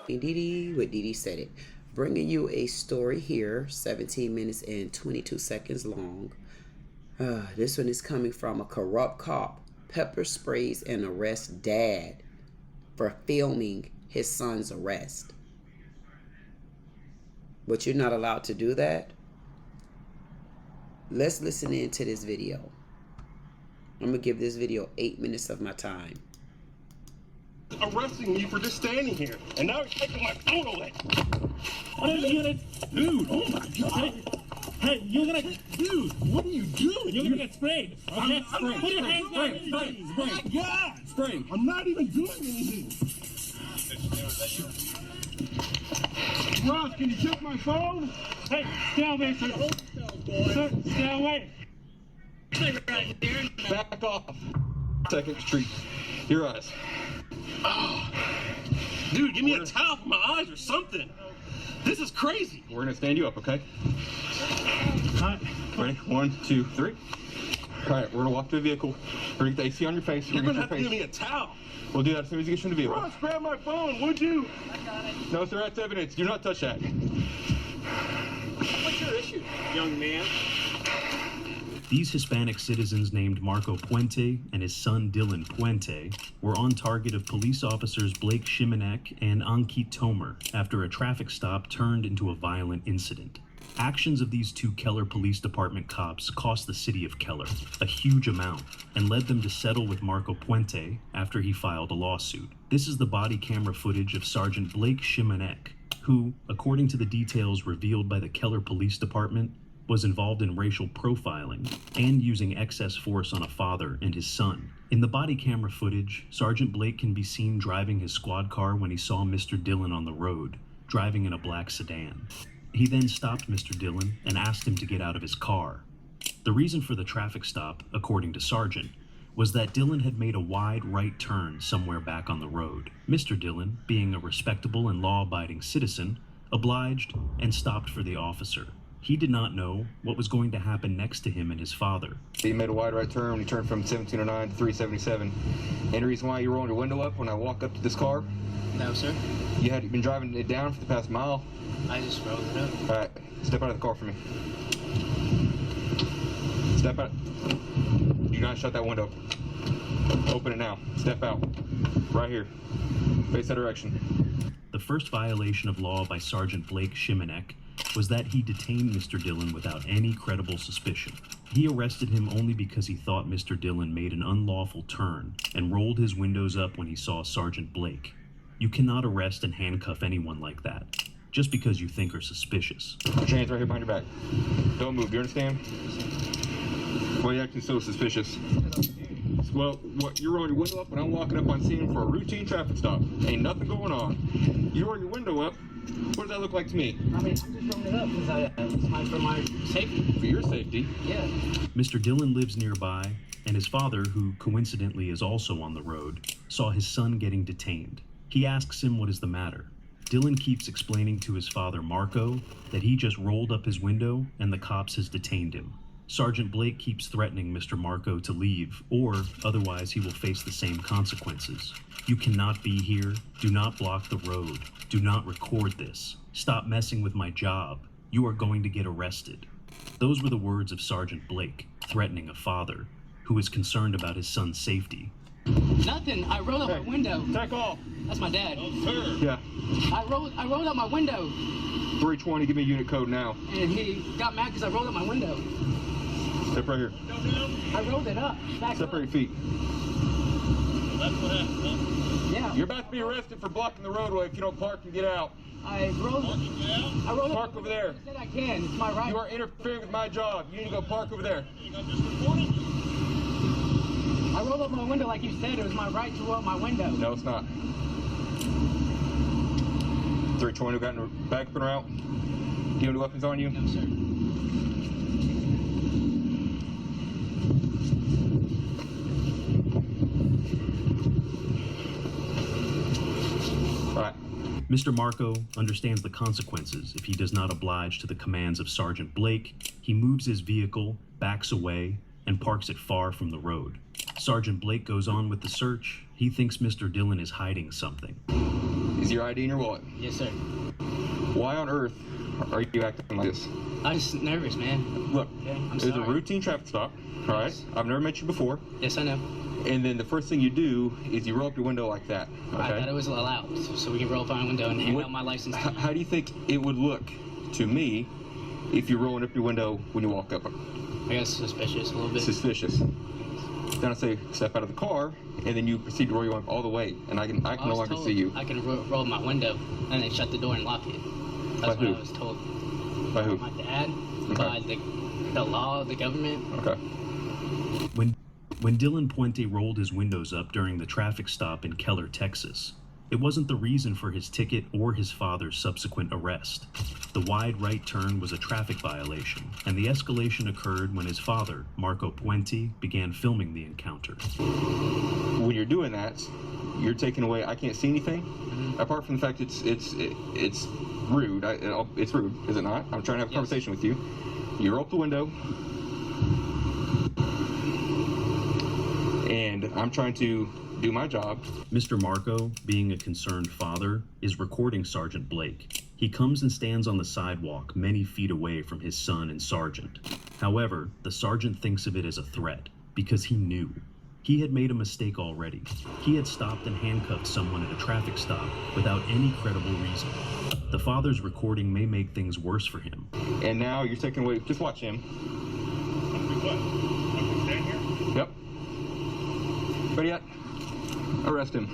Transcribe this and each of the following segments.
Queen Dee Dee with Dee Dee Said It, bringing you a story here, 17 minutes and 22 seconds long. This one is coming from a corrupt cop pepper sprays and arrests dad for filming his son's arrest. But you're not allowed to do that. Let's listen into this video. I'm gonna give this video 8 minutes of my time. Arresting me for just standing here, and now he's taking my phone away. What are you gonna, dude? Oh my God! Hey, you're gonna, dude. What are you doing? You're gonna get sprayed. Okay, spray. Put your hands down. Spray. Oh my God! Spray. I'm not even doing anything. Ross, can you check my phone? Hey, stay away, sir. Sir, stay away. Back off. 2nd Street. Your eyes. Oh. Dude, give me a towel for my eyes or something. This is crazy. We're gonna stand you up, okay? All right. Ready? 1, 2, 3. All right, we're gonna walk to the vehicle. We're gonna get the AC on your face. You're gonna have to give me a towel. We'll do that as soon as you get from the vehicle. Ross, grab my phone, would you? I got it. No, sir, that's evidence. Do not touch that. What's your issue, young man? These Hispanic citizens named Marco Puente and his son Dylan Puente were on target of police officers Blake Shimanek and Ankit Tomer after a traffic stop turned into a violent incident. Actions of these two Keller Police Department cops cost the city of Keller a huge amount and led them to settle with Marco Puente after he filed a lawsuit. This is the body camera footage of Sergeant Blake Shimanek, who, according to the details revealed by the Keller Police Department, was involved in racial profiling and using excess force on a father and his son. In the body camera footage, Sergeant Blake can be seen driving his squad car when he saw Mr. Dillon on the road, driving in a black sedan. He then stopped Mr. Dillon and asked him to get out of his car. The reason for the traffic stop, according to Sergeant, was that Dillon had made a wide right turn somewhere back on the road. Mr. Dillon, being a respectable and law-abiding citizen, obliged and stopped for the officer. He did not know what was going to happen next to him and his father. He made a wide right turn when he turned from 1709 to 377. Any reason why you rolled your window up when I walk up to this car? No, sir. You had been driving it down for the past mile. I just rolled it up. All right, step out of the car for me. Step out. Do not shut that window. Open it now. Step out. Right here. Face that direction. The first violation of law by Sergeant Blake Shimanek was that he detained Mr. Dillon without any credible suspicion. He arrested him only because he thought Mr. Dillon made an unlawful turn and rolled his windows up when he saw Sergeant Blake. You cannot arrest and handcuff anyone like that, just because you think are suspicious. Put your hands right here behind your back. Don't move, do you understand? Why are you acting so suspicious? Well, what, you're rolling your window up when I'm walking up on scene for a routine traffic stop. Ain't nothing going on. You roll your window up. What does that look like to me? I mean, I'm just rolling it up because it's for my safety. For your safety? Yeah. Mr. Dillon lives nearby, and his father, who coincidentally is also on the road, saw his son getting detained. He asks him what is the matter. Dillon keeps explaining to his father, Marco, that he just rolled up his window and the cops has detained him. Sergeant Blake keeps threatening Mr. Marco to leave, or otherwise he will face the same consequences. You cannot be here. Do not block the road. Do not record this. Stop messing with my job. You are going to get arrested. Those were the words of Sergeant Blake, threatening a father who is concerned about his son's safety. Nothing. I rolled up my window. Take off. That's my dad. Yeah. I rolled up my window. 320, give me a unit code now. And he got mad because I rolled up my window. Step right here. I rolled it up. Step right your feet. That's what happened, huh? Yeah. You're about to be arrested for blocking the roadway if you don't park and get out. I rolled Park over there. I said I can. It's my right. You are interfering with my job. You need to go park over there. I rolled up my window like you said. It was my right to roll up my window. No, it's not. 320, got in the back opener out. Do you have any weapons on you? No, sir. All right. Mr. Marco understands the consequences if he does not oblige to the commands of Sergeant Blake. He moves his vehicle, backs away, and parks it far from the road. Sergeant Blake goes on with the search. He thinks Mr. Dillon is hiding something. He's Is your ID in your wallet? Yes, sir. Why on earth are you acting like this? I'm just nervous, man. Look, Okay, I'm it's a sorry. routine traffic stop, all right? Yes. I've never met you before. Yes, I know. And then the first thing you do is you roll up your window like that, okay? I thought it was allowed, so we can roll up my window and hand out my license. How do you think it would look to me if you're rolling up your window when you walk up? I guess suspicious a little bit. Suspicious. Then I say step out of the car, and then you proceed to roll your window all the way, and I can no was longer told see you. I can roll my window and then shut the door and lock it. That's By who? what I was told. By who? My dad, Okay. by the law of the government. Okay. When Dylan Puente rolled his windows up during the traffic stop in Keller, Texas, it wasn't the reason for his ticket or his father's subsequent arrest. The wide right turn was a traffic violation, and the escalation occurred when his father, Marco Puente, began filming the encounter. When you're doing that, you're taking away. I can't see anything. Apart from the fact it's rude. It's rude, is it not? I'm trying to have a conversation with you. You roll up the window, and I'm trying to do my job. Mr. Marco, being a concerned father, is recording Sergeant Blake. He comes and stands on the sidewalk many feet away from his son and Sergeant. However, the sergeant thinks of it as a threat because he knew. He had made a mistake already. He had stopped and handcuffed someone at a traffic stop without any credible reason. The father's recording may make things worse for him. And now you're taking away. Just watch him. What? Stand here? Yep. Ready yet? Arrest him.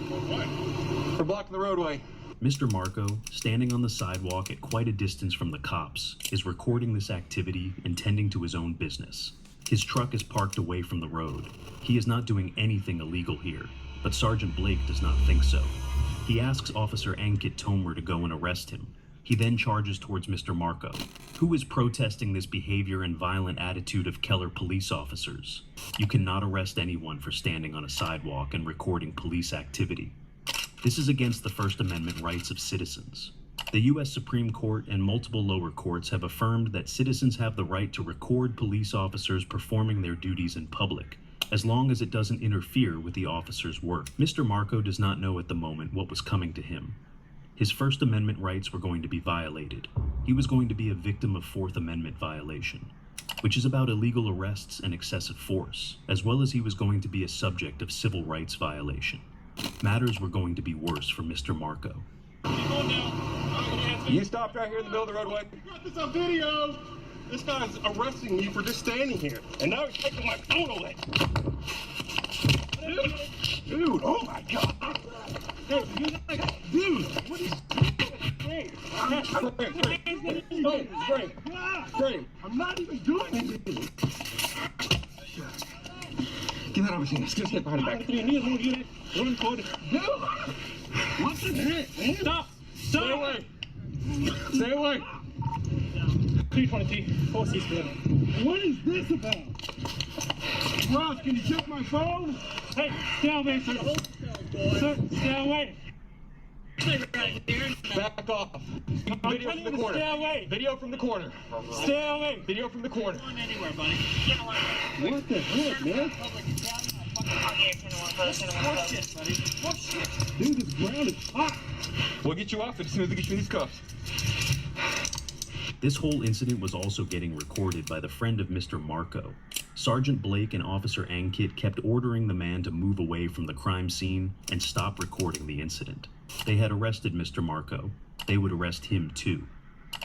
For what? For blocking the roadway. Mr. Marco, standing on the sidewalk at quite a distance from the cops, is recording this activity and tending to his own business. His truck is parked away from the road. He is not doing anything illegal here, but Sergeant Blake does not think so. He asks Officer Ankit Tomer to go and arrest him. He then charges towards Mr. Marco, who is protesting this behavior and violent attitude of Keller police officers. You cannot arrest anyone for standing on a sidewalk and recording police activity. This is against the First Amendment rights of citizens. The U.S. Supreme Court and multiple lower courts have affirmed that citizens have the right to record police officers performing their duties in public, as long as it doesn't interfere with the officer's work. Mr. Marco does not know at the moment what was coming to him. His First Amendment rights were going to be violated. He was going to be a victim of Fourth Amendment violation, which is about illegal arrests and excessive force, as well as he was going to be a subject of civil rights violation. Matters were going to be worse for Mr. Marco. You stopped right here in the middle of the roadway. I got this on video. This guy's arresting me for just standing here, and now he's taking my phone away. Dude, oh my God. Dude, what is this? Great. I'm not even doing anything. Get that over here. Let's get behind the back. Dude, what the heck, man? Stop. Stay away. Stay away. 320 4 What is this about? Ross, can you check my phone? Hey, stay away, sir. Sir, stay away. Back off. Video from the corner. Stay away. Video from the corner. Stay away. Video from the corner. What the heck, man? Dude, this ground is hot. We'll get you off it as soon as we get you in these cuffs. This whole incident was also getting recorded by the friend of Mr. Marco. Sergeant Blake and Officer Ankit kept ordering the man to move away from the crime scene and stop recording the incident. They had arrested Mr. Marco. They would arrest him too.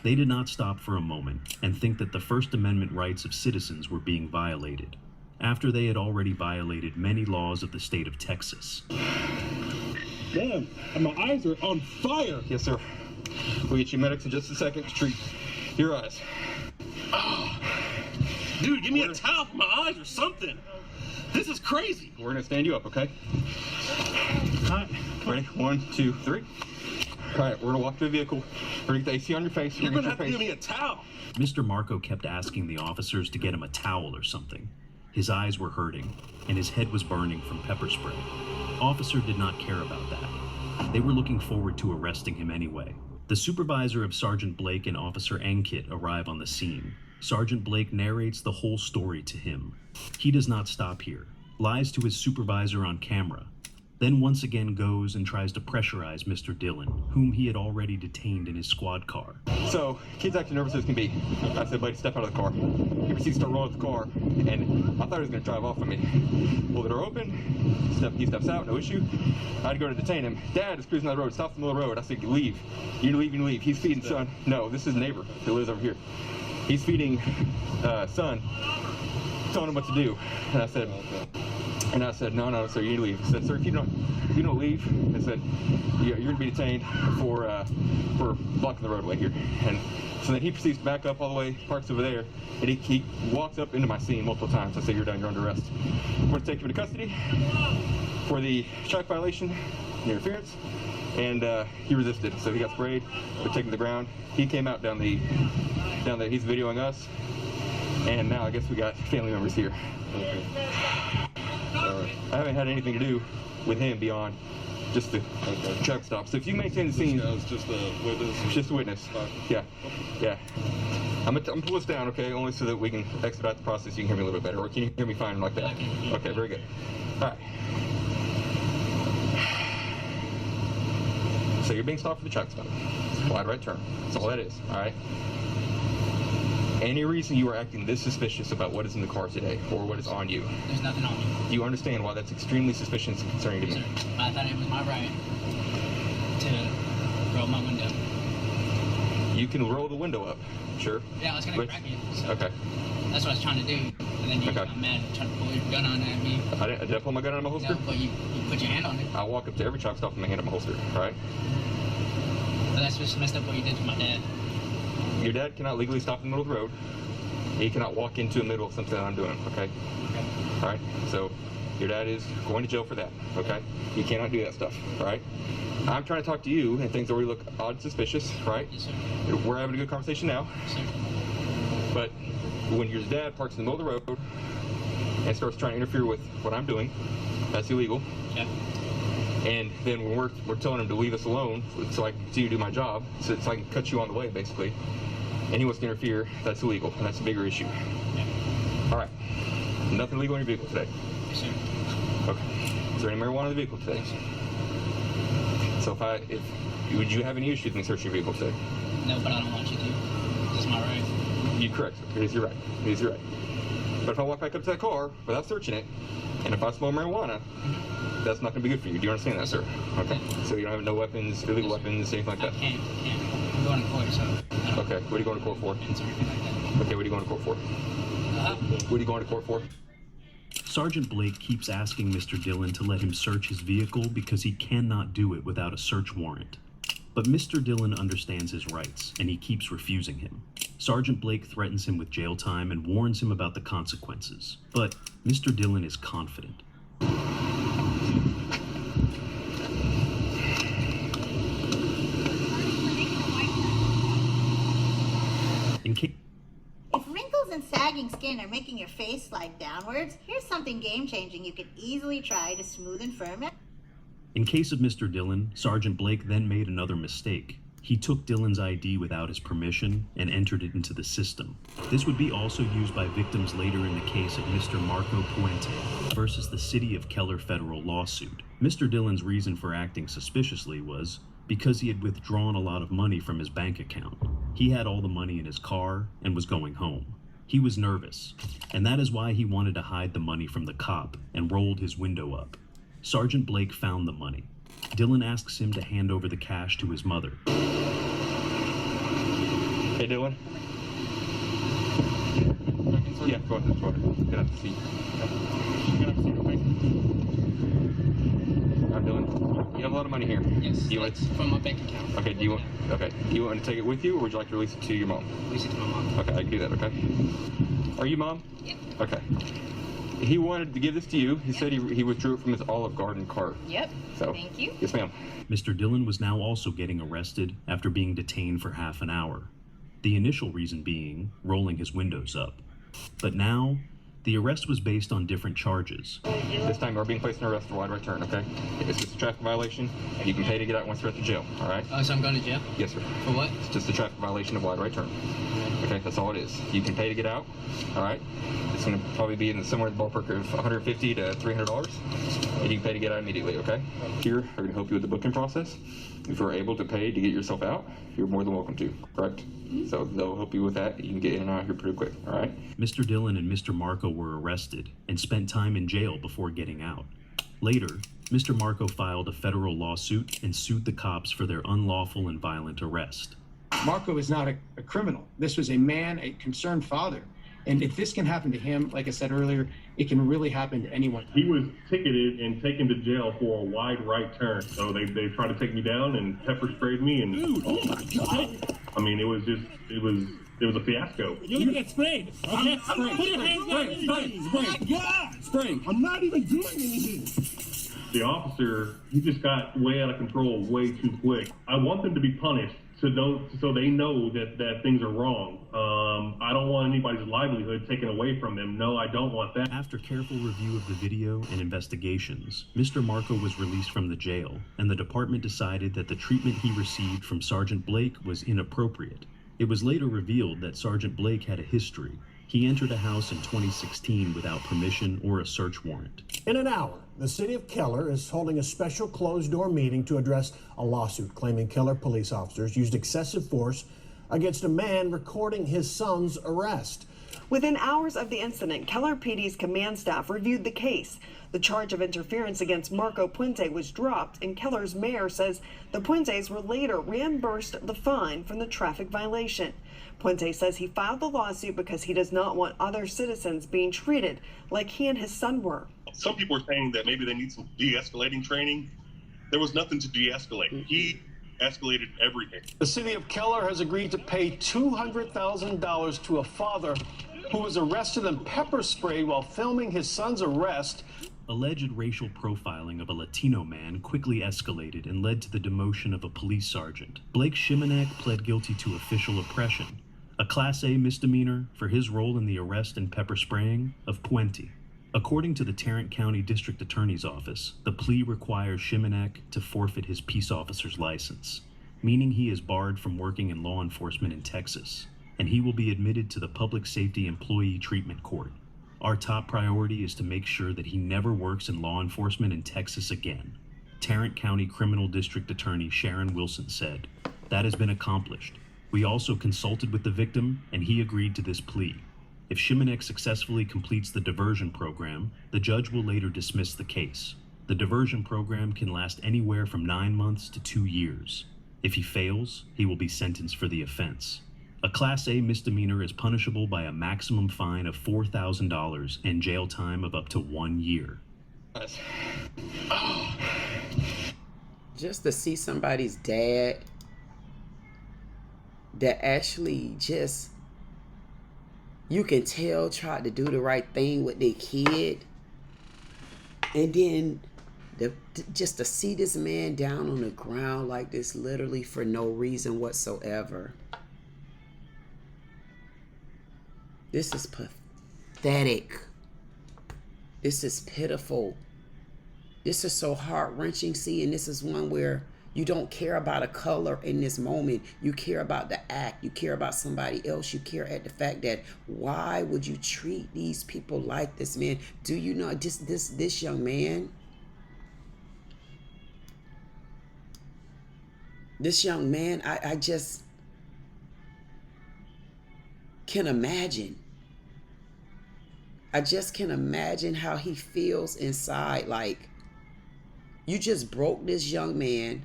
They did not stop for a moment and think that the First Amendment rights of citizens were being violated, after they had already violated many laws of the state of Texas. Damn, and my eyes are on fire. Yes, sir. We'll get you medics in just a second to treat your eyes. Dude, give me a towel for my eyes or something. This is crazy. We're gonna stand you up, okay? Ready? 1, 2, 3. All right, we're gonna walk to the vehicle. We're gonna get the AC on your face. You're gonna have to give me a towel. Mr. Marco kept asking the officers to get him a towel or something. His eyes were hurting, and his head was burning from pepper spray. Officer did not care about that. They were looking forward to arresting him anyway. The supervisor of Sergeant Blake and Officer Ankit arrive on the scene. Sergeant Blake narrates the whole story to him. He does not stop here, lies to his supervisor on camera. then once again goes and tries to pressurize Mr. Dillon, whom he had already detained in his squad car. So, kid's acting nervous as can be. I said, buddy, step out of the car. He proceeds to start rolling out the car, and I thought he was going to drive off on me. Pull the door open, he steps out, no issue. I had to go to detain him. Dad is cruising down the road, stops in the middle of the road. I said, leave. You leave, you leave. He's feeding son. No, this is a neighbor who lives over here. He's feeding son, telling him what to do. And I said, no, sir, you need to leave. I said, sir, if you don't leave, I said, you're going to be detained for blocking the roadway here. And so then he proceeds to back up all the way, parks over there, and he walks up into my scene multiple times. I said, you're done, you're under arrest. We're going to take you into custody for the traffic violation and interference. And he resisted, so he got sprayed, we're taken to the ground. He came out down there, he's videoing us, and now I guess we got family members here. Okay. I haven't had anything to do with him beyond just the truck stop. So if you maintain the scene, it's just a witness. Just a witness. Yeah. I'm gonna pull this down, okay, only so that we can expedite the process. You can hear me a little bit better, or can you hear me fine like that? Okay, very good. All right. So you're being stopped for the truck stop. Wide right turn. That's all that is. All right. Any reason you are acting this suspicious about what is in the car today, or what is on you? There's nothing on me. Do you understand why that's extremely suspicious and concerning to me? Sir, I thought it was my right to roll my window. You can roll the window up, sure. Yeah, I was gonna crack it. So okay. That's what I was trying to do. And then you got mad, trying to pull your gun on at me. Did I pull my gun out of my holster? No, but you put your hand on it. I walk up to every truck stop with my hand on my holster, all right? But that's just messed up what you did to my dad. Your dad cannot legally stop in the middle of the road. He cannot walk into the middle of something that I'm doing, okay? All right? So your dad is going to jail for that, okay? You cannot do that stuff, all right? I'm trying to talk to you, and things already look odd and suspicious, right? Yes, sir. We're having a good conversation now. Yes, sir. But when your dad parks in the middle of the road and starts trying to interfere with what I'm doing, that's illegal. Yeah. And then when we're telling him to leave us alone so I can continue to do my job, so I can cut you on the way, basically, and he wants to interfere, that's illegal, and that's a bigger issue. Yeah. All right. Nothing illegal in your vehicle today? Yes, sir. Okay. Is there any marijuana in the vehicle today? Yes, sir. So would you have any issues with me searching your vehicle today? No, but I don't want you to. That's my right. You're correct. It is your right. It is your right. But if I walk back up to that car without searching it, and if I smell marijuana, that's not going to be good for you. Do you understand that, sir? Okay. So you don't have no weapons, illegal weapons, anything like that? I can't. I'm going to court, so. Okay. What are you going to court for? Like that. Okay. What are you going to court for? What are you going to court for? Sergeant Blake keeps asking Mr. Dillon to let him search his vehicle because he cannot do it without a search warrant. But Mr. Dillon understands his rights, and he keeps refusing him. Sergeant Blake threatens him with jail time and warns him about the consequences. But Mr. Dillon is confident. If wrinkles and sagging skin are making your face slide downwards, here's something game-changing you could easily try to smooth and firm it. In case of Mr. Dillon, Sergeant Blake then made another mistake. He took Dillon's ID without his permission and entered it into the system. This would be also used by victims later in the case of Mr. Marco Puente versus the City of Keller federal lawsuit. Mr. Dillon's reason for acting suspiciously was because he had withdrawn a lot of money from his bank account. He had all the money in his car and was going home. He was nervous, and that is why he wanted to hide the money from the cop and rolled his window up. Sergeant Blake found the money. Dillon asks him to hand over the cash to his mother. Hey, Dillon. Yeah, go ahead. Get out the seat. Get up, seat, okay? All right, Dillon. You have a lot of money here. Yes, Do you it's from my bank account. Okay, do you want to take it with you, or would you like to release it to your mom? Release it to my mom. Okay, I can do that, okay? Are you mom? Yep. Okay. He wanted to give this to you. He said he withdrew it from his Olive Garden cart. Yep. So, Thank you. Yes, ma'am. Mr. Dillon was now also getting arrested after being detained for half an hour. The initial reason being rolling his windows up. But now, the arrest was based on different charges. This time you're being placed in arrest for wide right turn, okay? It's just a traffic violation. You can pay to get out once you're at the jail, all right? Oh, so I'm going to jail? Yes, sir. For what? It's just a traffic violation of wide right turn. Okay, that's all it is. You can pay to get out. All right. It's going to probably be in somewhere in the ballpark of $150 to $300, and you can pay to get out immediately. Okay. Here, are going to help you with the booking process. If you're able to pay to get yourself out, you're more than welcome to. Correct. So they'll help you with that. You can get in and out here pretty quick. All right. Mr. Dillon and Mr. Marco were arrested and spent time in jail before getting out. Later, Mr. Marco filed a federal lawsuit and sued the cops for their unlawful and violent arrest. Marco is not a criminal. This was a man, a concerned father. And if this can happen to him, like I said earlier, it can really happen to anyone. He was ticketed and taken to jail for a wide right turn. So they tried to take me down and pepper sprayed me. And dude, oh my God. I mean, it was a fiasco. You're gonna get sprayed. Okay? Put your hands down. Spray. I'm not even doing anything. The officer, he just got way out of control way too quick. I want them to be punished so they know that things are wrong. I don't want anybody's livelihood taken away from them. No, I don't want that. After careful review of the video and investigations, Mr. Marco was released from the jail, and the department decided that the treatment he received from Sergeant Blake was inappropriate. It was later revealed that Sergeant Blake had a history. He entered a house in 2016 without permission or a search warrant. In an hour, the city of Keller is holding a special closed-door meeting to address a lawsuit claiming Keller police officers used excessive force against a man recording his son's arrest. Within hours of the incident, Keller PD's command staff reviewed the case. The charge of interference against Marco Puente was dropped, and Keller's mayor says the Puentes were later reimbursed the fine from the traffic violation. Puente says he filed the lawsuit because he does not want other citizens being treated like he and his son were. Some people are saying that maybe they need some de-escalating training. There was nothing to de-escalate. He escalated everything. The city of Keller has agreed to pay $200,000 to a father who was arrested and pepper sprayed while filming his son's arrest. Alleged racial profiling of a Latino man quickly escalated and led to the demotion of a police sergeant. Blake Shimanek pled guilty to official oppression, a Class A misdemeanor for his role in the arrest and pepper spraying of Puente. According to the Tarrant County District Attorney's Office, the plea requires Shimanek to forfeit his peace officer's license, meaning he is barred from working in law enforcement in Texas, and he will be admitted to the Public Safety Employee Treatment Court. Our top priority is to make sure that he never works in law enforcement in Texas again. Tarrant County Criminal District Attorney Sharon Wilson said, "That has been accomplished. We also consulted with the victim, and he agreed to this plea. If Shimanek successfully completes the diversion program, the judge will later dismiss the case. The diversion program can last anywhere from 9 months to 2 years. If he fails, he will be sentenced for the offense. A Class A misdemeanor is punishable by a maximum fine of $4,000 and jail time of up to 1 year." Just to see somebody's dad that actually just, you can tell, tried to do the right thing with their kid, and then just to see this man down on the ground like this, literally for no reason whatsoever. This is pathetic. This is pitiful. This is so heart-wrenching. See, and this is one where you don't care about a color in this moment. You care about the act. You care about somebody else. You care at the fact that why would you treat these people like this, man? Do you know this young man? This young man, I just can imagine. I just can imagine how he feels inside. Like, you just broke this young man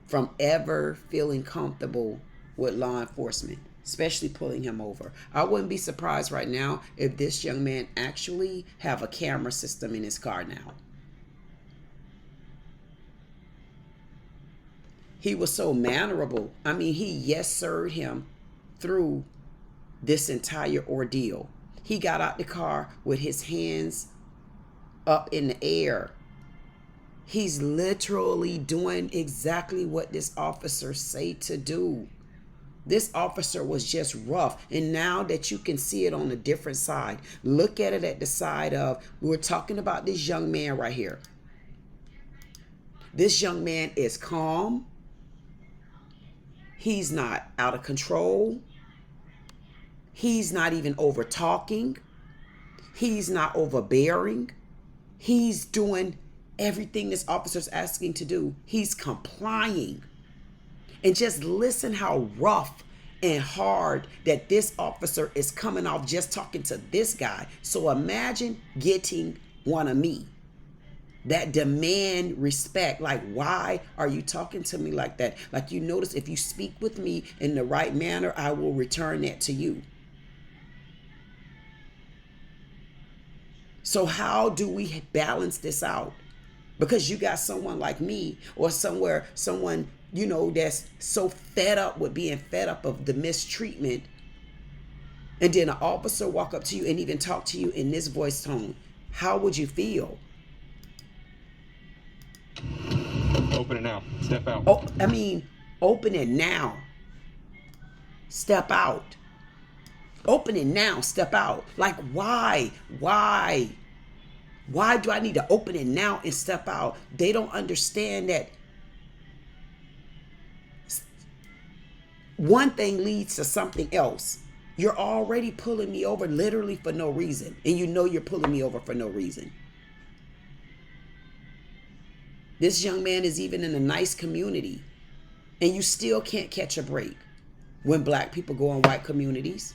from ever feeling comfortable with law enforcement, especially pulling him over. I wouldn't be surprised right now if this young man actually have a camera system in his car now. He was so mannerable. I mean, he yes sir'd him through this entire ordeal. He got out the car with his hands up in the air. He's literally doing exactly what this officer say to do. This officer was just rough. And now that you can see it on a different side, look at it at the side of, we're talking about this young man right here. This young man is calm. He's not out of control. He's not even over talking. He's not overbearing. He's doing everything this officer's asking to do. He's complying. And just listen how rough and hard that this officer is coming off just talking to this guy. So imagine getting one of me that demand respect. Like, why are you talking to me like that? Like, you notice, if you speak with me in the right manner, I will return that to you. So how do we balance this out? Because you got someone like me, or someone, you know, that's so fed up with being fed up of the mistreatment, and then an officer walk up to you and even talk to you in this voice tone. How would you feel? Open it now. Step out. Oh, I mean, open it now. Step out. Open it now. Step out. Like, why? Why do I need to open it now and step out? They don't understand that one thing leads to something else. You're already pulling me over literally for no reason. And you know you're pulling me over for no reason. This young man is even in a nice community, and you still can't catch a break. When black people go in white communities,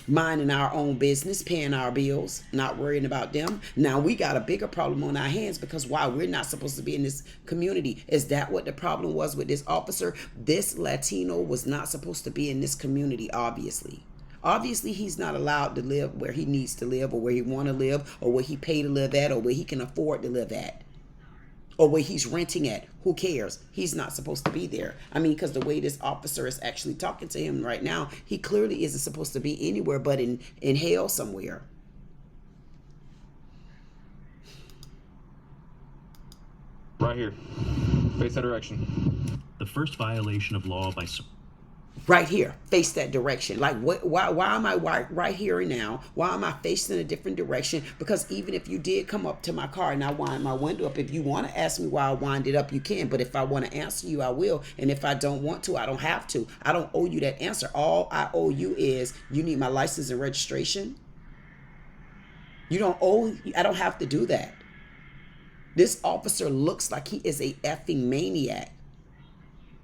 minding our own business, paying our bills, not worrying about them. Now we got a bigger problem on our hands, because why? We're not supposed to be in this community. Is that what the problem was with this officer? This Latino was not supposed to be in this community, obviously. Obviously, he's not allowed to live where he needs to live, or where he want to live, or where he paid to live at, or where he can afford to live at, or where he's renting at. Who cares? He's not supposed to be there. I mean, because the way this officer is actually talking to him right now, he clearly isn't supposed to be anywhere but in hell somewhere. Right here. Face that direction. The first violation of law by... Right here, face that direction. Like, why am I right here and now? Why am I facing a different direction? Because even if you did come up to my car and I wind my window up, if you want to ask me why I wind it up, you can. But if I want to answer you, I will. And if I don't want to, I don't have to. I don't owe you that answer. All I owe you is, you need my license and registration. You don't owe, I don't have to do that. This officer looks like he is a effing maniac.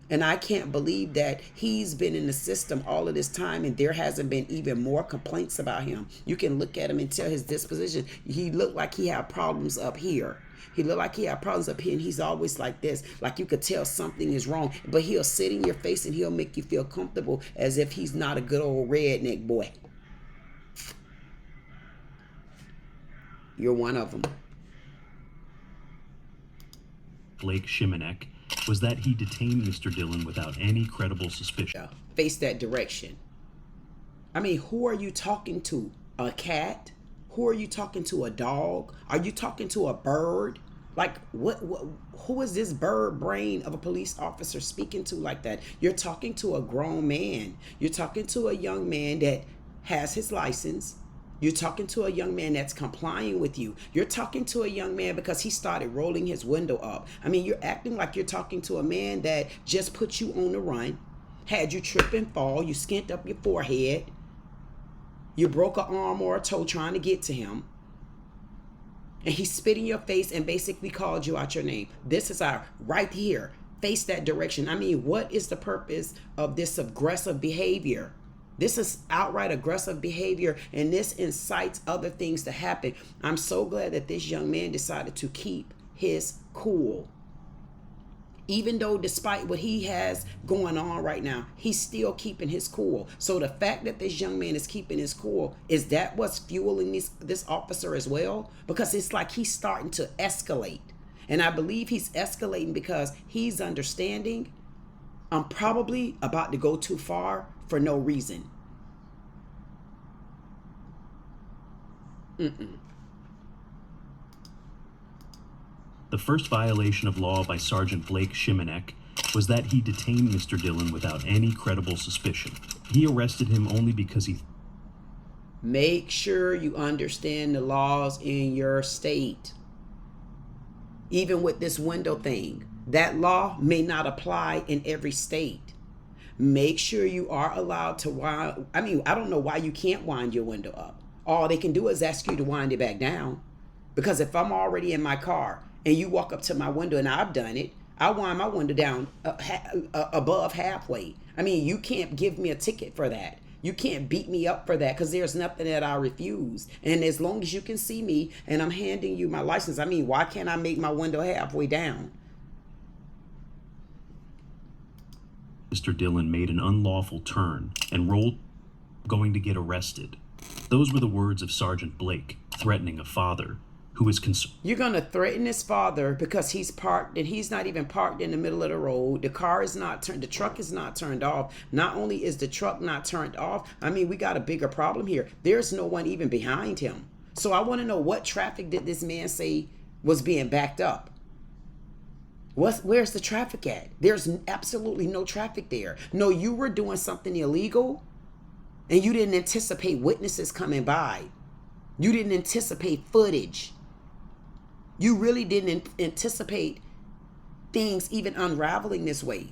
And I can't believe that he's been in the system all of this time and there hasn't been even more complaints about him. You can look at him and tell his disposition. He looked like he had problems up here. He looked like he had problems up here, and he's always like this. Like, you could tell something is wrong. But he'll sit in your face and he'll make you feel comfortable as if he's not a good old redneck boy. You're one of them. Blake Shimanek was that he detained Mr. Dillon without any credible suspicion. Yeah, face that direction. I mean, who are you talking to? A cat? Who are you talking to? A dog? Are you talking to a bird? Like, what who is this bird brain of a police officer speaking to like that? You're talking to a grown man. You're talking to a young man that has his license. You're talking to a young man that's complying with you. You're talking to a young man because he started rolling his window up. I mean, you're acting like you're talking to a man that just put you on the run, had you trip and fall, you skint up your forehead, you broke an arm or a toe trying to get to him, and he spit in your face and basically called you out your name. This is our right here. Face that direction. I mean, what is the purpose of this aggressive behavior? This is outright aggressive behavior, and this incites other things to happen. I'm so glad that this young man decided to keep his cool. Even though despite what he has going on right now, he's still keeping his cool. So the fact that this young man is keeping his cool, is that what's fueling this officer as well? Because it's like he's starting to escalate. And I believe he's escalating because he's understanding I'm probably about to go too far for no reason. The first violation of law by Sergeant Blake Shimanek was that he detained Mr. Dillon without any credible suspicion. He arrested him only because he... Make sure you understand the laws in your state. Even with this window thing, that law may not apply in every state. Make sure you are allowed to wind. I mean, I don't know why you can't wind your window up. All they can do is ask you to wind it back down. Because if I'm already in my car and you walk up to my window, and I've done it, I wind my window down above halfway. I mean, you can't give me a ticket for that. You can't beat me up for that, because there's nothing that I refuse. And as long as you can see me and I'm handing you my license, I mean, why can't I make my window halfway down? Mr. Dillon made an unlawful turn and rolled, going to get arrested. Those were the words of Sergeant Blake, threatening a father who is concerned. You're going to threaten his father because he's parked, and he's not even parked in the middle of the road. The car is not turned. The truck is not turned off. Not only is the truck not turned off, I mean, we got a bigger problem here. There's no one even behind him. So I want to know, what traffic did this man say was being backed up? Where's the traffic at? There's absolutely no traffic there. No, you were doing something illegal, and you didn't anticipate witnesses coming by. You didn't anticipate footage. You really didn't anticipate things even unraveling this way.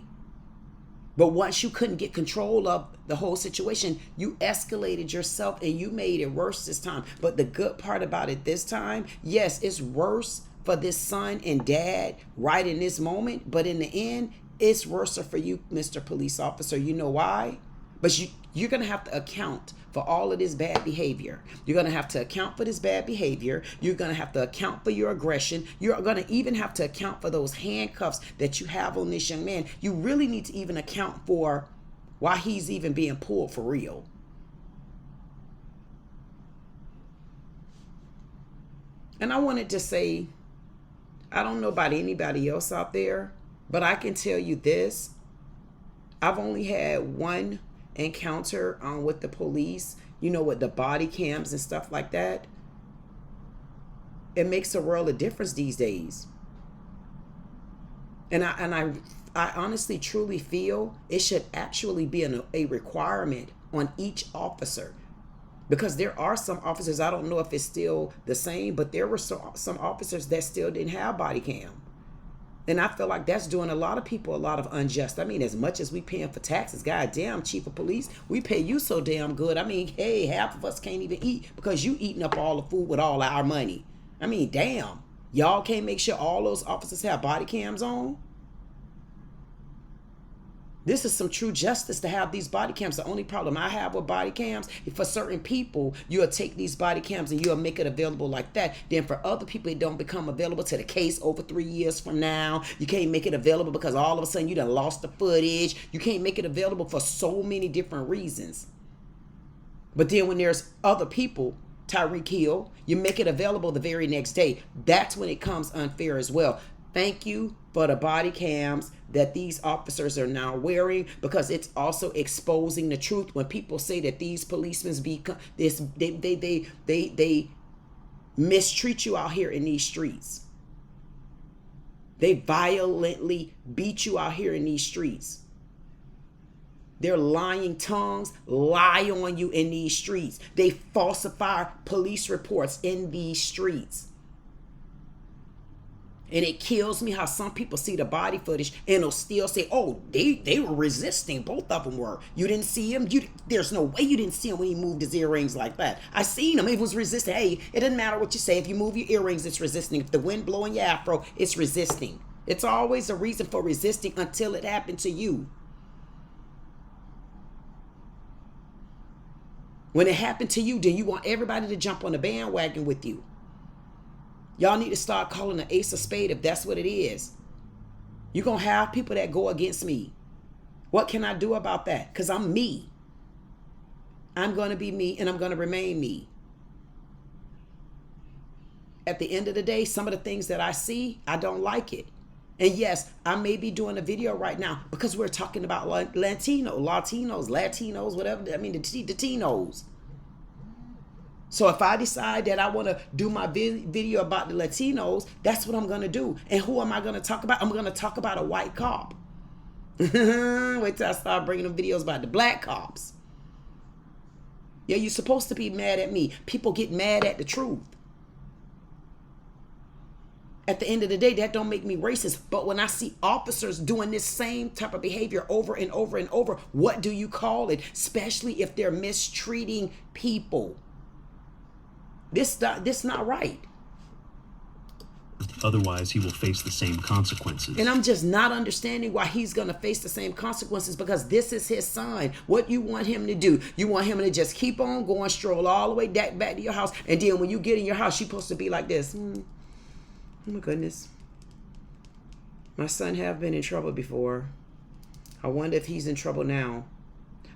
But once you couldn't get control of the whole situation, you escalated yourself and you made it worse this time. But the good part about it this time, yes, it's worse for this son and dad right in this moment. But in the end, it's worse for you, Mr. Police Officer. You know why? But you're going to have to account for all of this bad behavior. You're going to have to account for this bad behavior. You're going to have to account for your aggression. You're going to even have to account for those handcuffs that you have on this young man. You really need to even account for why he's even being pulled for real. And I wanted to say, I don't know about anybody else out there, but I can tell you this. I've only had one encounter with the police, you know, with the body cams and stuff like that. It makes a world of difference these days. And I honestly truly feel it should actually be a requirement on each officer, because there are some officers, I don't know if it's still the same, but there were some officers that still didn't have body cam. And I feel like that's doing a lot of people a lot of unjust. I mean, as much as we paying for taxes, goddamn, chief of police, we pay you so damn good. I mean, hey, half of us can't even eat because you eating up all the food with all our money. I mean, damn, y'all can't make sure all those officers have body cams on? This is some true justice to have these body cams. The only problem I have with body cams, if for certain people, you'll take these body cams and you'll make it available like that. Then for other people, it don't become available to the case over 3 years from now. You can't make it available because all of a sudden you done lost the footage. You can't make it available for so many different reasons. But then when there's other people, Tyreek Hill, you make it available the very next day. That's when it comes unfair as well. Thank you for the body cams that these officers are now wearing, because it's also exposing the truth when people say that these policemen they mistreat you out here in these streets. They violently beat you out here in these streets. Their lying tongues lie on you in these streets. They falsify police reports in these streets. And it kills me how some people see the body footage and they'll still say, oh, they were resisting. Both of them were. You didn't see him? There's no way you didn't see him when he moved his earrings like that. I seen him. It was resisting. Hey, it doesn't matter what you say. If you move your earrings, it's resisting. If the wind blowing your afro, it's resisting. It's always a reason for resisting until it happened to you. When it happened to you, then you want everybody to jump on the bandwagon with you. Y'all need to start calling an ace a spade if that's what it is. You're going to have people that go against me. What can I do about that? Because I'm me. I'm going to be me and I'm going to remain me. At the end of the day, some of the things that I see, I don't like it. And yes, I may be doing a video right now because we're talking about Latinos, whatever. I mean, the Tinos. So if I decide that I want to do my video about the Latinos, that's what I'm going to do. And who am I going to talk about? I'm going to talk about a white cop. Wait till I start bringing them videos about the black cops. Yeah, you're supposed to be mad at me. People get mad at the truth. At the end of the day, that don't make me racist. But when I see officers doing this same type of behavior over and over and over, what do you call it? Especially if they're mistreating people. This not right. Otherwise, he will face the same consequences. And I'm just not understanding why he's going to face the same consequences, because this is his son. What you want him to do? You want him to just keep on going, stroll all the way back to your house, and then when you get in your house, you're supposed to be like this. Oh my goodness. My son have been in trouble before. I wonder if he's in trouble now.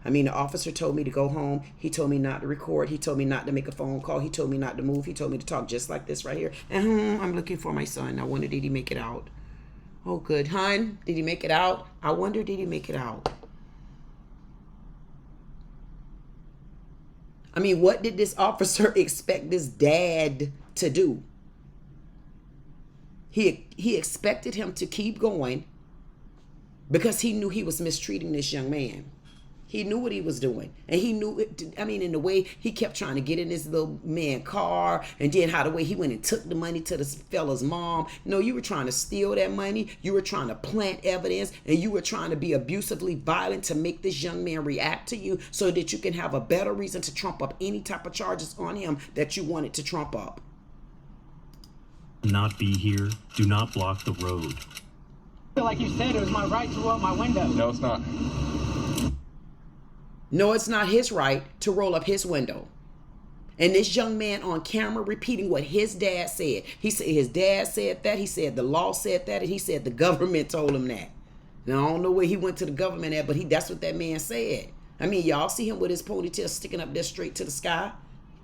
I mean, the officer told me to go home. He told me not to record. He told me not to make a phone call. He told me not to move. He told me to talk just like this right here. And I'm looking for my son. I wonder, did he make it out? Oh, good. Hun, did he make it out? I wonder, did he make it out? I mean, what did this officer expect this dad to do? He expected him to keep going because he knew he was mistreating this young man. He knew what he was doing. And he knew it. I mean, in the way he kept trying to get in this little man car, and then how the way he went and took the money to this fella's mom. No, you were trying to steal that money. You were trying to plant evidence, and you were trying to be abusively violent to make this young man react to you so that you can have a better reason to trump up any type of charges on him that you wanted to trump up. Not be here. Do not block the road. Like you said, it was my right to roll up my window. No, it's not. No, it's not his right to roll up his window. And this young man on camera repeating what his dad said. He said his dad said that. He said the law said that. And he said the government told him that. Now, I don't know where he went to the government at, but that's what that man said. I mean, y'all see him with his ponytail sticking up there straight to the sky?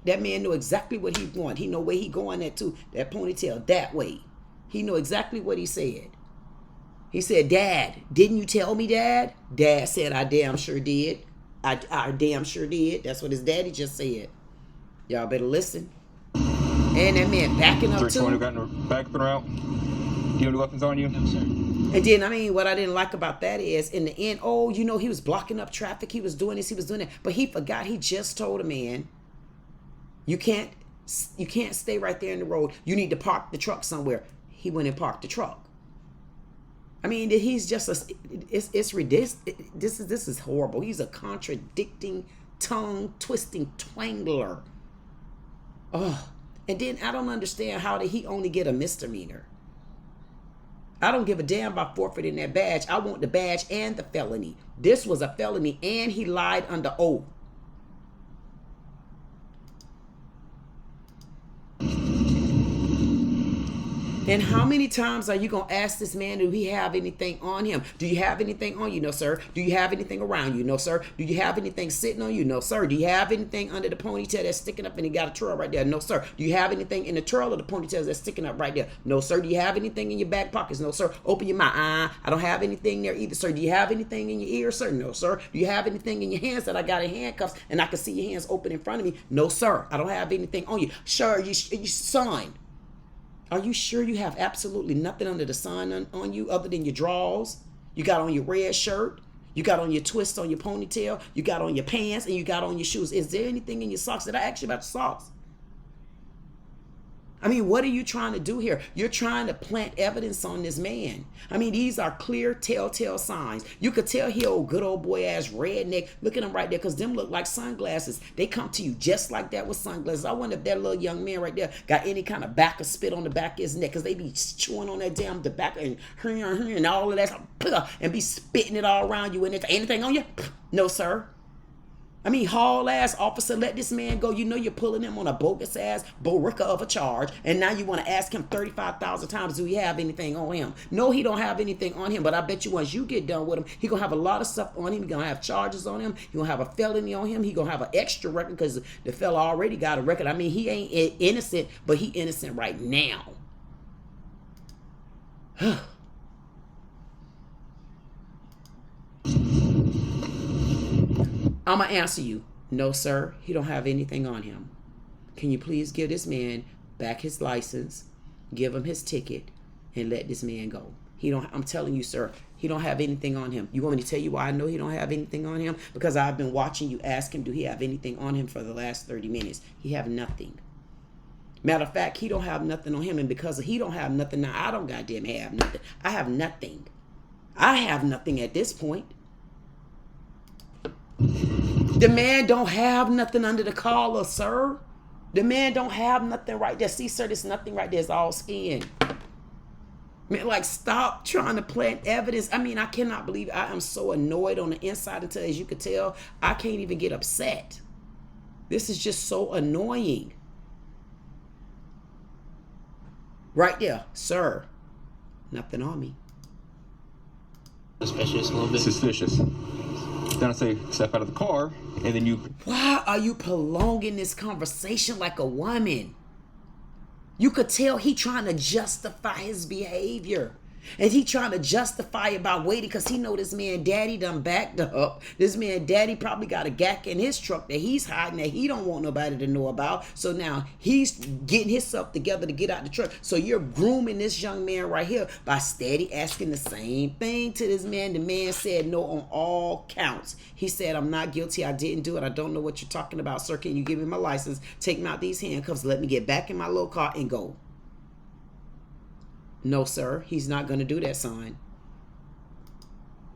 That man know exactly what he want. He know where he going at too. That ponytail that way. He know exactly what he said. He said, "Dad, didn't you tell me, Dad?" Dad said, "I damn sure did. I damn sure did." That's what his daddy just said. Y'all better listen. And that man backing up too. 320 got no backing out. Do you have any weapons on you? No, sir. And then, I mean, what I didn't like about that is, in the end, oh, you know, he was blocking up traffic. He was doing this. He was doing that. But he forgot he just told a man, you can't stay right there in the road. You need to park the truck somewhere. He went and parked the truck. I mean, he's just it's ridiculous. This is horrible. He's a contradicting, tongue-twisting twangler. Oh, and then I don't understand how did he only get a misdemeanor. I don't give a damn about forfeiting that badge. I want the badge and the felony. This was a felony, and he lied under oath. And how many times are you going to ask this man, do he have anything on him? Do you have anything on you? No, sir. Do you have anything around you? No, sir. Do you have anything sitting on you? No, sir. Do you have anything under the ponytail that's sticking up and he got a twirl right there? No, sir. Do you have anything in the twirl of the ponytail that's sticking up right there? No, sir. Do you have anything in your back pockets? No, sir. Open your mouth. I don't have anything there either, sir. Do you have anything in your ears, sir? No, sir. Do you have anything in your hands that I got in handcuffs and I can see your hands open in front of me? No, sir. I don't have anything on you. Sure, you son. Are you sure you have absolutely nothing under the sun on you other than your drawers? You got on your red shirt. You got on your twist on your ponytail. You got on your pants and you got on your shoes. Is there anything in your socks? Did I ask you about the socks? I mean, what are you trying to do here? You're trying to plant evidence on this man. I mean, these are clear telltale signs. You could tell he old good old boy ass redneck. Look at him right there, because them look like sunglasses. They come to you just like that with sunglasses. I wonder if that little young man right there got any kind of back or spit on the back of his neck, because they be chewing on that damn tobacco and all of that and be spitting it all around you. And if anything on you? No, sir. I mean, haul ass officer, let this man go. You know you're pulling him on a bogus ass borica of a charge, and now you want to ask him 35,000 times, do he have anything on him? No, he don't have anything on him, but I bet you once you get done with him, he gonna have a lot of stuff on him. He gonna have charges on him. He gonna have a felony on him. He gonna have an extra record because the fella already got a record. I mean, he ain't innocent, but he innocent right now. I'm going to answer you. No, sir. He don't have anything on him. Can you please give this man back his license, give him his ticket, and let this man go? I'm telling you, sir, he don't have anything on him. You want me to tell you why I know he don't have anything on him? Because I've been watching you ask him, do he have anything on him for the last 30 minutes? He have nothing. Matter of fact, he don't have nothing on him, and because he don't have nothing, now I don't goddamn have nothing. I have nothing. I have nothing at this point. The man don't have nothing under the collar, sir. The man don't have nothing right there. See, sir, there's nothing right there. It's all skin. Man, like, stop trying to plant evidence. I mean, I cannot believe it. I am so annoyed on the inside until, as you can tell, I can't even get upset. This is just so annoying. Right there, sir. Nothing on me. Suspicious a little bit. Suspicious. Then I say, step out of the car, and then you... Why are you prolonging this conversation like a woman? You could tell he trying to justify his behavior. And he trying to justify it by waiting because he know this man daddy done backed up. This man daddy probably got a gack in his truck that he's hiding that he don't want nobody to know about. So now he's getting himself together to get out the truck. So you're grooming this young man right here by steady asking the same thing to this man. The man said no on all counts. He said, I'm not guilty. I didn't do it. I don't know what you're talking about, sir. Can you give me my license? Take me out these handcuffs. Let me get back in my little car and go. No, sir. He's not going to do that, son.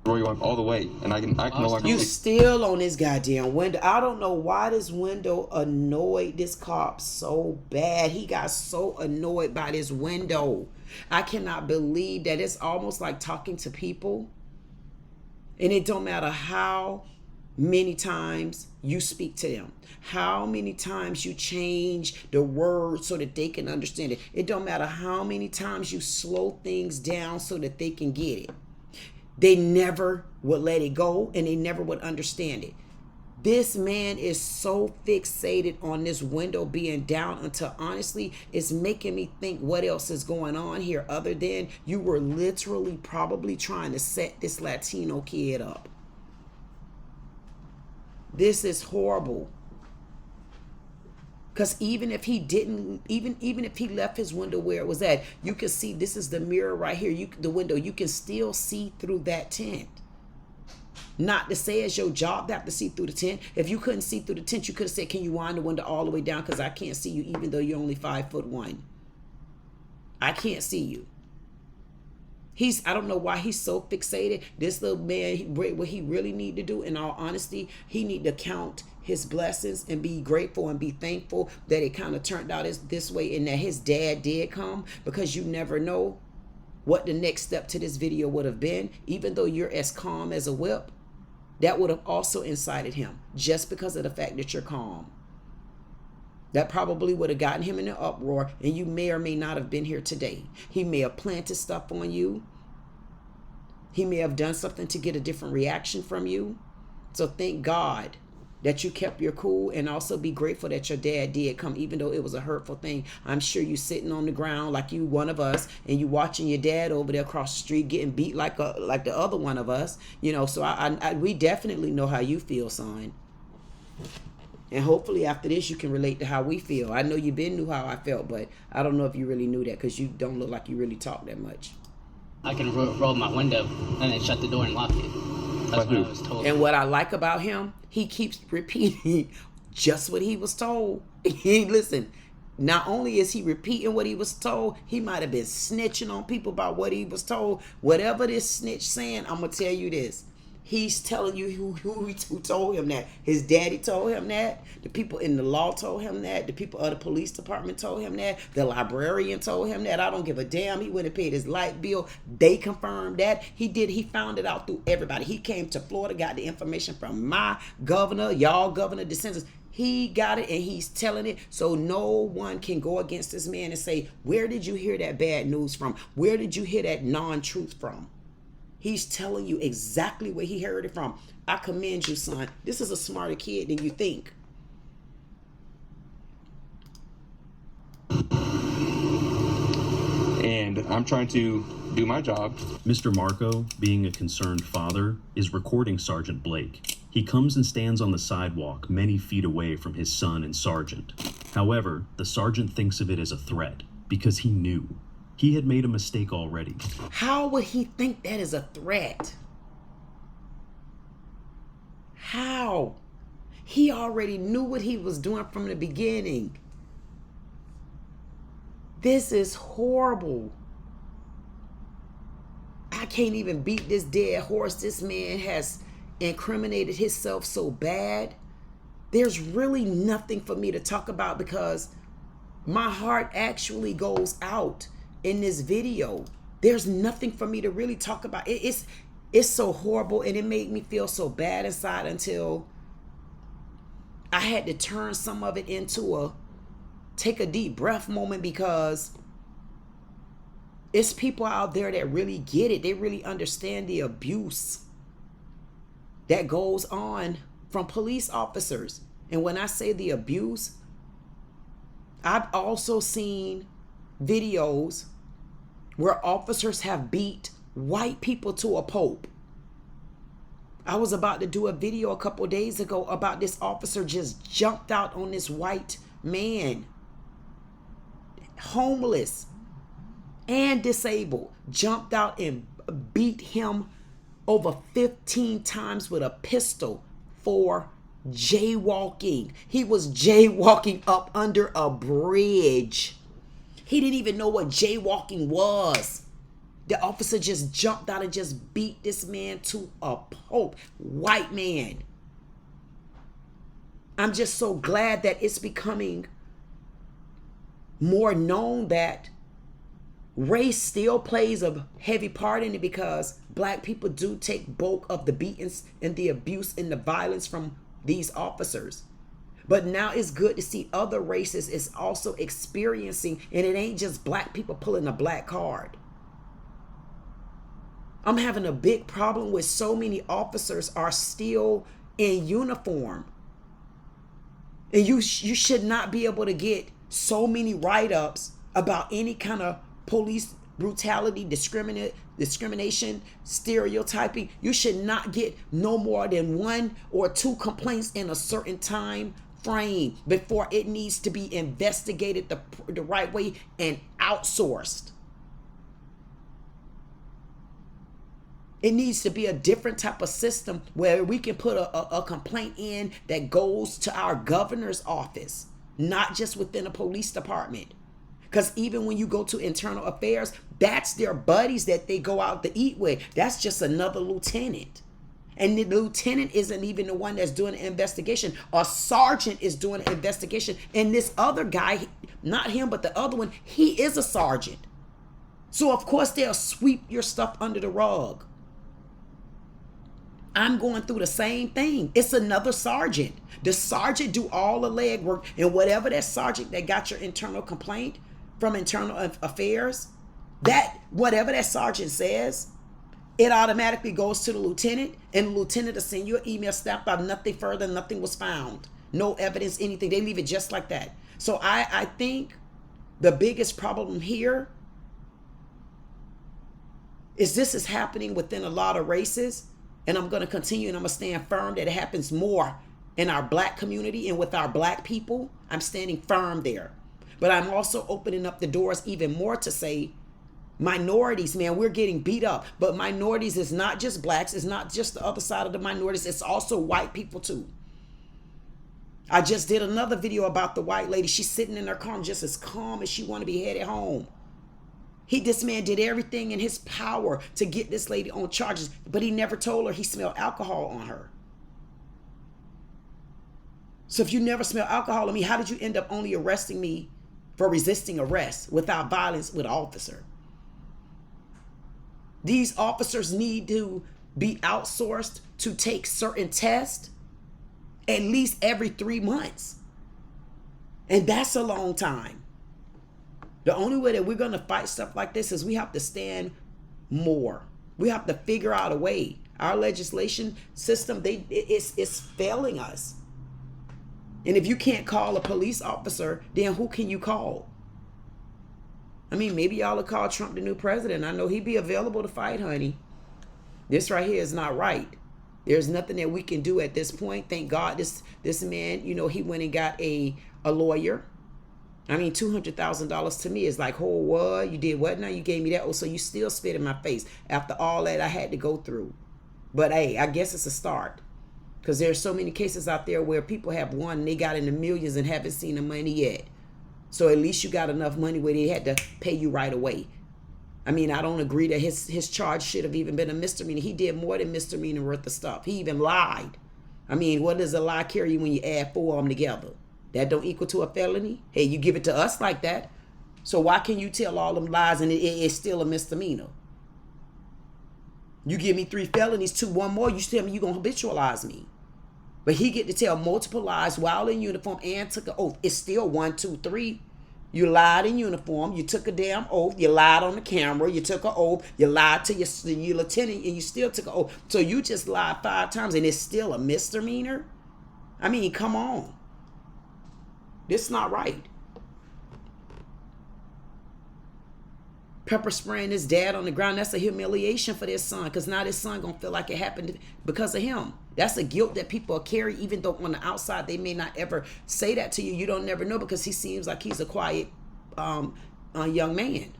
Roy, you all the way, and I can no longer... You still on this goddamn window. I don't know why this window annoyed this cop so bad. He got so annoyed by this window. I cannot believe that. It's almost like talking to people. And it don't matter how many times you speak to them, how many times you change the words so that they can understand it. It don't matter how many times you slow things down so that they can get it. They never would let it go, and they never would understand it. This man is so fixated on this window being down until honestly it's making me think what else is going on here other than you were literally probably trying to set this Latino kid up. This is horrible. Because even if he didn't, even if he left his window where it was at, you can see this is the mirror right here. The window, you can still see through that tint. Not to say it's your job to have to see through the tint. If you couldn't see through the tint, you could have said, can you wind the window all the way down because I can't see you even though you're only 5'1". I can't see you. I don't know why he's so fixated. This little man, what he really need to do, in all honesty, he need to count his blessings and be grateful and be thankful that it kind of turned out this way and that his dad did come, because you never know what the next step to this video would have been. Even though you're as calm as a whip, that would have also incited him just because of the fact that you're calm. That probably would have gotten him in an uproar, and you may or may not have been here today. He may have planted stuff on you. He may have done something to get a different reaction from you. So thank God that you kept your cool, and also be grateful that your dad did come, even though it was a hurtful thing. I'm sure you sitting on the ground like you one of us, and you watching your dad over there across the street getting beat like the other one of us. You know, so we definitely know how you feel, son. And hopefully after this, you can relate to how we feel. I know you knew how I felt, but I don't know if you really knew that because you don't look like you really talk that much. I can roll my window and then shut the door and lock it. That's what I was told. And what I like about him, he keeps repeating just what he was told. Listen, not only is he repeating what he was told, he might have been snitching on people about what he was told. Whatever this snitch saying, I'm going to tell you this. He's telling you who told him that. His daddy told him that. The people in the law told him that. The people of the police department told him that. The librarian told him that. I don't give a damn. He went and paid his light bill. They confirmed that. He found it out through everybody. He came to Florida, got the information from my governor, y'all governor, DeSantis. He got it and he's telling it. So no one can go against this man and say, where did you hear that bad news from? Where did you hear that non-truth from? He's telling you exactly where he heard it from. I commend you, son. This is a smarter kid than you think. And I'm trying to do my job. Mr. Marco, being a concerned father, is recording Sergeant Blake. He comes and stands on the sidewalk many feet away from his son and Sergeant. However, the sergeant thinks of it as a threat because he knew. He had made a mistake already. How would he think that is a threat? How? He already knew what he was doing from the beginning. This is horrible. I can't even beat this dead horse. This man has incriminated himself so bad. There's really nothing for me to talk about because my heart actually goes out in this video. There's nothing for me to really talk about. It's so horrible, and it made me feel so bad inside until I had to turn some of it into a take a deep breath moment, because it's people out there that really get it. They really understand the abuse that goes on from police officers. And when I say the abuse, I've also seen videos where officers have beat white people to a pulp. I was about to do a video a couple days ago about this officer just jumped out on this white man, homeless and disabled, jumped out and beat him over 15 times with a pistol for jaywalking. He was jaywalking up under a bridge. He didn't even know what jaywalking was. The officer just jumped out and just beat this man to a pulp. White man. I'm just so glad that it's becoming more known that race still plays a heavy part in it, because black people do take bulk of the beatings and the abuse and the violence from these officers. But now it's good to see other races is also experiencing, and it ain't just black people pulling a black card. I'm having a big problem with so many officers are still in uniform. And you should not be able to get so many write-ups about any kind of police brutality, discrimination, stereotyping. You should not get no more than 1 or 2 complaints in a certain time frame before it needs to be investigated the right way and outsourced. It needs to be a different type of system where we can put a complaint in that goes to our governor's office, not just within a police department. Because even when you go to internal affairs, that's their buddies that they go out to eat with. That's just another lieutenant. And the lieutenant isn't even the one that's doing the investigation. A sergeant is doing the investigation. And this other guy, not him, but the other one, he is a sergeant. So of course they'll sweep your stuff under the rug. I'm going through the same thing. It's another sergeant. The sergeant do all the legwork, and whatever that sergeant that got your internal complaint from internal affairs, that whatever that sergeant says, it automatically goes to the lieutenant, and the lieutenant will send you an email stamped out, nothing further, nothing was found. No evidence, anything. They leave it just like that. So I think the biggest problem here is this is happening within a lot of races. And I'm going to continue, and I'm going to stand firm that it happens more in our black community and with our black people. I'm standing firm there. But I'm also opening up the doors even more to say minorities, man, we're getting beat up. But minorities is not just blacks. It's not just the other side of the minorities. It's also white people too. I just did another video about the white lady. She's sitting in her car just as calm as she want to be headed home. This man did everything in his power to get this lady on charges, but he never told her he smelled alcohol on her. So if you never smell alcohol on me, how did you end up only arresting me for resisting arrest without violence with an officer? These officers need to be outsourced to take certain tests at least every 3 months. And that's a long time. The only way that we're going to fight stuff like this is we have to stand more. We have to figure out a way. Our legislation system, it's failing us. And if you can't call a police officer, then who can you call? I mean, maybe y'all will call Trump the new president. I know he'd be available to fight, honey. This right here is not right. There's nothing that we can do at this point. Thank God this man, he went and got a lawyer. I mean, $200,000 to me is like, oh, what? You did what now? You gave me that? Oh, so you still spit in my face after all that I had to go through. But hey, I guess it's a start. Because there's so many cases out there where people have won and they got in the millions and haven't seen the money yet. So at least you got enough money where they had to pay you right away. I mean, I don't agree that his charge should have even been a misdemeanor. He did more than misdemeanor worth of stuff. He even lied. I mean, what does a lie carry when you add 4 of them together? That don't equal to a felony? Hey, you give it to us like that. So why can you tell all them lies and it's still a misdemeanor? You give me 3 felonies, 1 more, you tell me you're going to habitualize me. But he get to tell multiple lies while in uniform and took an oath. It's still 1, 2, 3. You lied in uniform. You took a damn oath. You lied on the camera. You took an oath. You lied to your lieutenant and you still took an oath. So you just lied 5 times and it's still a misdemeanor? I mean, come on. This is not right. Pepper spraying his dad on the ground, that's a humiliation for their son, because now this son gonna feel like it happened because of him. That's a guilt that people carry, even though on the outside they may not ever say that to you. You don't never know, because he seems like he's a quiet young man.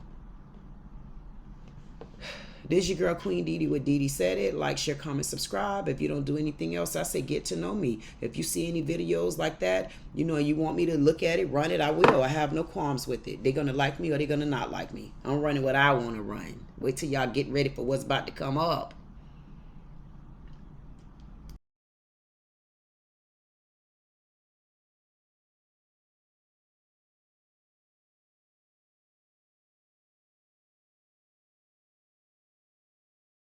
This is your girl Queen Dee Dee with Dee Dee Said It. Like, share, comment, subscribe. If you don't do anything else, I say get to know me. If you see any videos like that, you know, you want me to look at it, run it, I will. I have no qualms with it. They're going to like me or they're going to not like me. I'm running what I want to run. Wait till y'all get ready for what's about to come up.